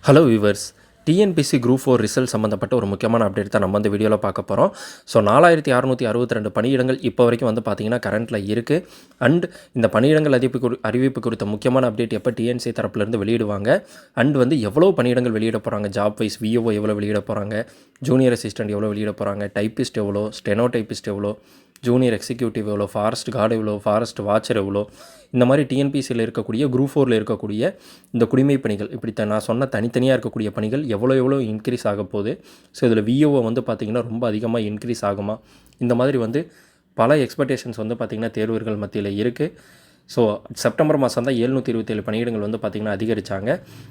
Hello viewers, TNPSC group 4 result சம்மந்தப்பட்ட ஒரு முக்கியமான அப்டேட் தான் நம்ம இந்த வீடியோவில் பார்க்க போகிறோம். ஸோ 4662 பணியிடங்கள் இப்போ வரைக்கும் வந்து பார்த்தீங்கன்னா கரண்ட்டில் இருக்குது. அண்ட் இந்த பணியிடங்கள் அறிவிப்பு குறித்த முக்கியமான அப்டேட் எப்போ டிஎன்சி தரப்புலேருந்து வெளியிடுவாங்க, அண்ட் வந்து எவ்வளோ பணியிடங்கள் வெளியிட போகிறாங்க, ஜாப் வைஸ் விஓஓ எவ்வளோ வெளியிட போகிறாங்க, ஜூனியர் அசிஸ்டன்ட் எவ்வளோ வெளியிட போகிறாங்க, டைப்பிஸ்ட் எவ்வளோ, ஸ்டெனோ டைப்பிஸ்ட் எவ்வளோ, ஜூனியர் எக்ஸிக்யூட்டிவ் எவ்வளோ, ஃபாரஸ்ட் கார்டு எவ்வளோ, ஃபாரஸ்ட் வாட்சர் எவ்வளோ, இந்த மாதிரி டிஎன்பிசியில் இருக்கக்கூடிய குரூப் 4ல் இருக்கக்கூடிய இந்த குடிமை பணிகள் இப்படி நான் சொன்ன தனித்தனியாக இருக்கக்கூடிய பணிகள் எவ்வளோ இன்க்ரீஸ் ஆக போகுது. ஸோ இதில் விஓஓ வந்து பார்த்திங்கன்னா ரொம்ப அதிகமாக இன்க்ரீஸ் ஆகுமா, இந்த மாதிரி வந்து பல எக்ஸ்பெக்டேஷன்ஸ் வந்து பார்த்திங்கன்னா தேர்வர்கள் மத்தியில் இருக்குது. ஸோ செப்டம்பர் மாதம் தான் 727 பணியிடங்கள் வந்து பார்த்திங்கன்னா அதிகரித்தாங்க.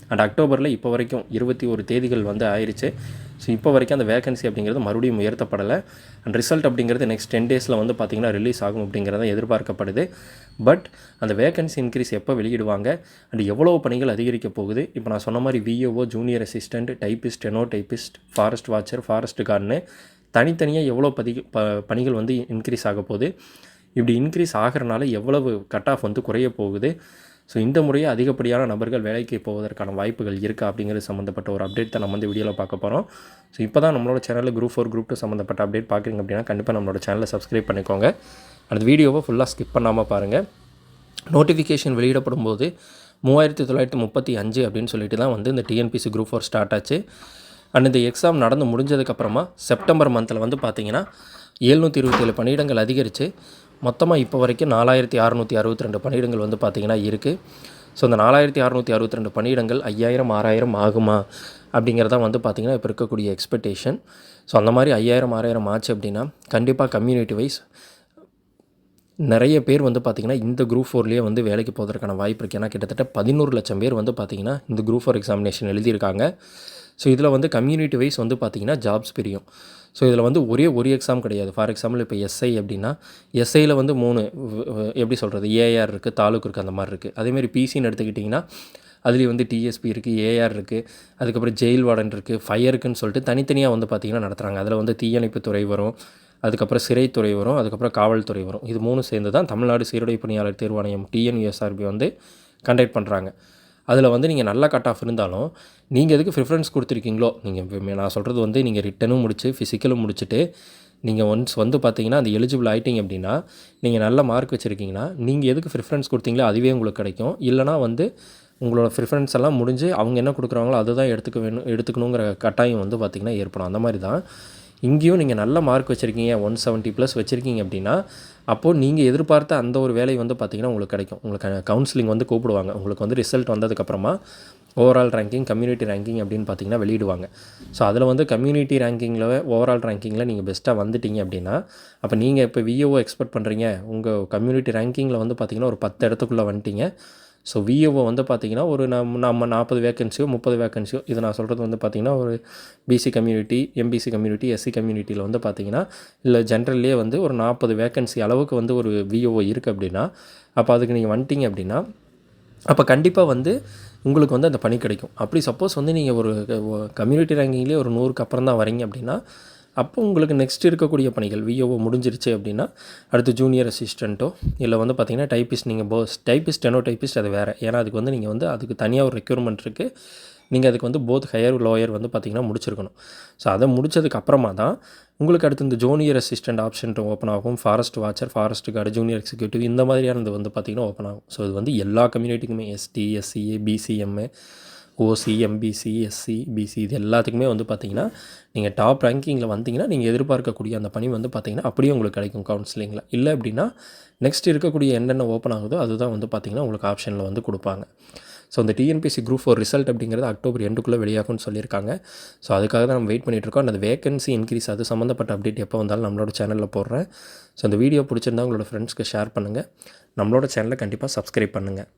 அண்ட் அக்டோபரில் இப்போ வரைக்கும் 21 தேதிகள் வந்து ஆயிடுச்சு. ஸோ இப்போ வரைக்கும் அந்த வேகன்சி அப்படிங்கிறது மறுபடியும் உயர்த்தப்படலை. அண்ட் ரிசல்ட் அப்படிங்கிறது நெக்ஸ்ட் 10 டேஸில் வந்து பார்த்திங்கன்னா ரிலீஸ் ஆகும் அப்படிங்கிறத எதிர்பார்க்கப்படுது. பட் அந்த வேகன்சி இன்க்ரீஸ் எப்போ வெளியிடுவாங்க அண்ட் எவ்வளோ பணிகள் அதிகரிக்க போகுது, இப்போ நான் சொன்ன மாதிரி VAO, junior assistant, typist, steno typist, forest watcher, forest கார்டுன்னு தனித்தனியாக எவ்வளோ பணிகள் வந்து இன்க்ரீஸ் ஆக போகுது, இப்படி இன்க்ரீஸ் ஆகிறனால எவ்வளவு கட் ஆஃப் வந்து குறைய போகுது, ஸோ இந்த முறையே அதிகப்படியான நபர்கள் வேலைக்கு போவதற்கான வாய்ப்புகள் இருக்கா அப்படிங்கிறது சம்மந்தப்பட்ட ஒரு அப்டேட் தான் நம்ம வந்து வீடியோவில் பார்க்க போகிறோம். ஸோ இப்போ தான் நம்மளோட சேனலில் குரூப் 4 குரூப் 2 சம்மந்தப்பட்ட அப்டேட் பார்க்குறீங்க அப்படின்னா கண்டிப்பாக நம்மளோட சேனலை சப்ஸ்கிரைப் பண்ணிக்கோங்க. அந்த வீடியோவை ஃபுல்லாக ஸ்கிப் பண்ணாமல் பாருங்கள். நோட்டிஃபிகேஷன் வெளியிடப்படும் போது 3935 அப்படின்னு சொல்லிட்டு தான் வந்து இந்த டிஎன்பிசி குரூப் 4 ஸ்டார்ட் ஆச்சு. அண்ட் இந்த எக்ஸாம் நடந்து முடிஞ்சதுக்கப்புறமா செப்டம்பர் மந்தில் வந்து பார்த்திங்கன்னா 727 பணியிடங்கள் அதிகரித்து மொத்தமாக இப்போ வரைக்கும் 4662 பணியிடங்கள் வந்து பார்த்திங்கன்னா இருக்குது. ஸோ இந்த 4662 பணியிடங்கள் 5000 6000 ஆகுமா அப்படிங்கிறதான் வந்து பார்த்திங்கன்னா இப்போ இருக்கக்கூடிய எக்ஸ்பெக்டேஷன். ஸோ அந்த மாதிரி 5000 6000 ஆச்சு அப்படின்னா கண்டிப்பாக கம்யூனிட்டி வைஸ் நிறைய பேர் வந்து பார்த்திங்கன்னா இந்த குரூப் 4லேயே வந்து வேலைக்கு போவதற்கான வாய்ப்பு இருக்குது. ஏன்னா கிட்டத்தட்ட 11 லட்சம் பேர் வந்து பார்த்திங்கன்னா இந்த குரூப் 4 எக்ஸாமினேஷன் எழுதியிருக்காங்க. ஸோ இதில் வந்து கம்யூனிட்டி வைஸ் வந்து பார்த்திங்கன்னா ஜாப்ஸ் பிரியும். ஸோ இதில் வந்து ஒரு எக்ஸாம் கிடையாது. ஃபார் எக்ஸாம்பிள் இப்போ எஸ்ஐ அப்படின்னா எஸ்ஐயில் வந்து 3 எப்படி சொல்கிறது, ஏஆர் இருக்குது, தாலுக்கு இருக்குது, அந்த மாதிரி இருக்குது. அதேமாதிரி பிசின்னு எடுத்துக்கிட்டிங்கன்னா அதுலேயும் வந்து டிஎஸ்பி இருக்குது, ஏஆர் இருக்குது, அதுக்கப்புறம் ஜெயில் வார்டன் இருக்குது, ஃபயருக்குன்னு சொல்லிட்டு தனித்தனியாக வந்து பார்த்திங்கன்னா நடத்துகிறாங்க. அதில் வந்து தீயணைப்புத்துறை வரும், அதுக்கப்புறம் சிறைத்துறை வரும், அதுக்கப்புறம் காவல்துறை வரும். இது 3 சேர்ந்து தான் தமிழ்நாடு சீருடை பணியாளர் தேர்வாணையம் டிஎன்யூஎஸ்ஆர்பி வந்து கண்டக்ட் பண்ணுறாங்க. அதில் வந்து நீங்கள் நல்ல கட் ஆஃப் இருந்தாலும் நீங்கள் எதுக்கு ப்ரிஃபரன்ஸ் கொடுத்துருக்கீங்களோ, நீங்கள் நான் சொல்கிறது வந்து நீங்கள் ரிட்டனும் முடிச்சு ஃபிசிக்கலும் முடிச்சுட்டு நீங்கள் ஒன்ஸ் வந்து பார்த்தீங்கன்னா அந்த எலிஜிபிள் ஆகிட்டிங்க அப்படின்னா நீங்கள் நல்ல மார்க் வச்சுருக்கீங்கன்னா நீங்கள் எதுக்கு ப்ரிஃபரன்ஸ் கொடுத்தீங்களோ அதுவே உங்களுக்கு கிடைக்கும். இல்லைனா வந்து உங்களோட ப்ரிஃபரன்ஸ் எல்லாம் முடிஞ்சு அவங்க என்ன கொடுக்குறாங்களோ அதுதான் எடுத்துக்கணுங்கிற கட்டாயம் வந்து பார்த்திங்கன்னா ஏற்படும். அந்த மாதிரி தான் இங்கேயும் நீங்கள் நல்ல மார்க் வச்சுருக்கீங்க, 170+ வச்சுருக்கீங்க அப்படின்னா அப்போது நீங்கள் எதிர்பார்த்த அந்த ஒரு வேலை வந்து பார்த்திங்கன்னா உங்களுக்கு கிடைக்கும். உங்களுக்கு கவுன்சிலிங் வந்து கூப்பிடுவாங்க. உங்களுக்கு வந்து ரிசல்ட் வந்ததுக்கப்புறமா ஓவரால் ரேங்கிங், கம்யூனிட்டி ரேங்கிங் அப்படின்னு பார்த்திங்கன்னா வெளியிடுவாங்க. ஸோ அதில் வந்து கம்யூனிட்டி ரேங்கிங்கில், ஓவரால் ரேங்கிங்கில் நீங்கள் பெஸ்ட்டாக வந்துட்டீங்க அப்படின்னா அப்போ நீங்கள் இப்போ விஓஓ எக்ஸ்பெக்ட் பண்ணுறீங்க, உங்கள் கம்யூனிட்டி ரேங்கிங்கில் வந்து பார்த்திங்கன்னா ஒரு 10 இடத்துக்குள்ளே வந்துட்டீங்க. ஸோ விஓஓ வந்து பார்த்திங்கன்னா ஒரு நம்ம 40 வேக்கன்சியோ 30 வேக்கன்சியோ, இது நான் சொல்கிறது வந்து பார்த்திங்கன்னா ஒரு BC community, MBC community, SC கம்யூனிட்டியில் வந்து பார்த்திங்கன்னா இல்லை ஜென்ரல்லே வந்து ஒரு 40 வேக்கன்சி அளவுக்கு வந்து ஒரு விஓஓ இருக்குது அப்படின்னா அப்போ அதுக்கு நீங்கள் வந்துட்டீங்க அப்படின்னா அப்போ கண்டிப்பாக வந்து உங்களுக்கு வந்து அந்த பணி கிடைக்கும். அப்படி சப்போஸ் வந்து நீங்கள் ஒரு கம்யூனிட்டி ரேங்கிங்லேயே ஒரு 100க்கு அப்புறம் தான் வரீங்க அப்படின்னா அப்போ உங்களுக்கு நெக்ஸ்ட் இருக்கக்கூடிய பணிகள் விஓஓ முடிஞ்சிருச்சு அப்படின்னா அடுத்து ஜூனியர் அசிஸ்டண்ட்டோ இல்லை வந்து பார்த்திங்கன்னா டைப்பிஸ்ட், நீங்கள் டைப்பிஸ்ட், ஸ்டெனோ டைப்பிஸ்ட் அது வேறு. ஏன்னா அதுக்கு வந்து நீங்கள் வந்து அதுக்கு தனியாக ஒரு ரெக்யூர்மெண்ட் இருக்குது. நீங்கள் அதுக்கு வந்து போத் ஹையர் லோயர் வந்து பார்த்திங்கன்னா முடிச்சிருக்கணும். ஸோ அதை முடித்ததுக்கு அப்புறமா தான் உங்களுக்கு அடுத்து இந்த ஜூனியர் அசிஸ்டண்ட் ஆப்ஷன் ஓப்பன் ஆகும். Forest watcher, forest card, junior executive இந்த மாதிரியானது வந்து பார்த்திங்கன்னா ஓப்பன் ஆகும். ஸோ இது வந்து எல்லா கம்யூனிட்டிக்குமே எஸ்டி, எஸ்சிஏ, பிசிஎம்ஏ, ஓசி, எம்பிசி, எஸ்சி, பிசி இது எல்லாத்துக்குமே வந்து பார்த்திங்கன்னா நீங்கள் டாப் ரேங்கிங்கில் வந்தீங்கன்னா நீங்கள் எதிர்பார்க்கக்கூடிய அந்த பணி வந்து பார்த்திங்கன்னா அப்படியே உங்களுக்கு கிடைக்கும் கவுன்சிலிங்கில். இல்லை அப்படின்னா நெக்ஸ்ட் இருக்கக்கூடிய என்னென்ன ஓப்பன் ஆகுதோ அதுதான் வந்து பார்த்திங்கன்னா உங்களுக்கு ஆப்ஷனில் வந்து கொடுப்பாங்க. ஸோ இந்த டிஎன்பிசி குரூப் 4 ரிசல்ட் அப்படிங்கிறது அக்டோபர் எண்டுக்குள்ளே வெளியாகும்னு சொல்லியிருக்காங்க. ஸோ அதுக்காக தான் நம்ம வெயிட் பண்ணிகிட்ருக்கோம். அந்த வேகன்சி இன்க்ரீஸ் அது சம்மந்தப்பட்ட அப்டேட் எப்போ வந்தாலும் நம்மளோட சேனலில் போடுறேன். ஸோ அந்த வீடியோ பிடிச்சிருந்தா உங்களோட ஃப்ரெண்ட்ஸ்க்கு ஷேர் பண்ணுங்கள். நம்மளோட சேனலை கண்டிப்பாக சப்ஸ்கிரைப் பண்ணுங்கள்.